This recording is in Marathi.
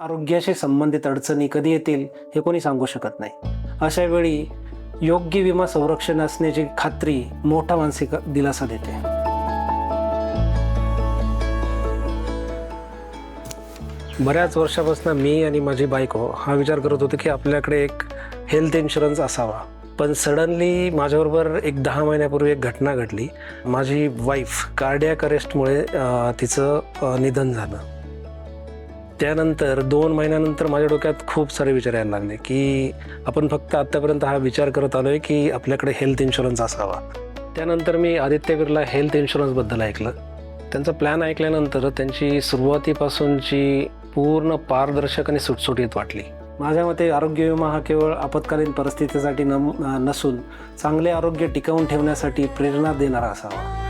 आरोग्याशी संबंधित अडचणी कधी येतील हे कोणी सांगू शकत नाही. अशा वेळी योग्य विमा संरक्षण असण्याची खात्री मोठा मानसिक दिलासा देते. बऱ्याच वर्षापासून मी आणि माझी बायको हा विचार करत होतो की आपल्याकडे एक हेल्थ इन्शुरन्स असावा. पण सडनली माझ्याबरोबर एक 10 महिन्यापूर्वी एक घटना घडली. माझी वाईफ कार्डियाक अरेस्टमुळे तिचं निधन झालं. त्यानंतर 2 महिन्यानंतर माझ्या डोक्यात खूप सारे विचार यायला लागले की आपण फक्त आत्तापर्यंत हा विचार करत आलो आहे की आपल्याकडे हेल्थ इन्शुरन्स असावा. त्यानंतर मी आदित्य बिर्ला हेल्थ इन्शुरन्सबद्दल ऐकलं. त्यांचा प्लॅन ऐकल्यानंतर त्यांची सुरुवातीपासूनची पूर्ण पारदर्शक आणि सुटसुटीत वाटली. माझ्या मते आरोग्य विमा हा केवळ आपत्कालीन परिस्थितीसाठी नसून चांगले आरोग्य टिकवून ठेवण्यासाठी प्रेरणा देणारा असावा.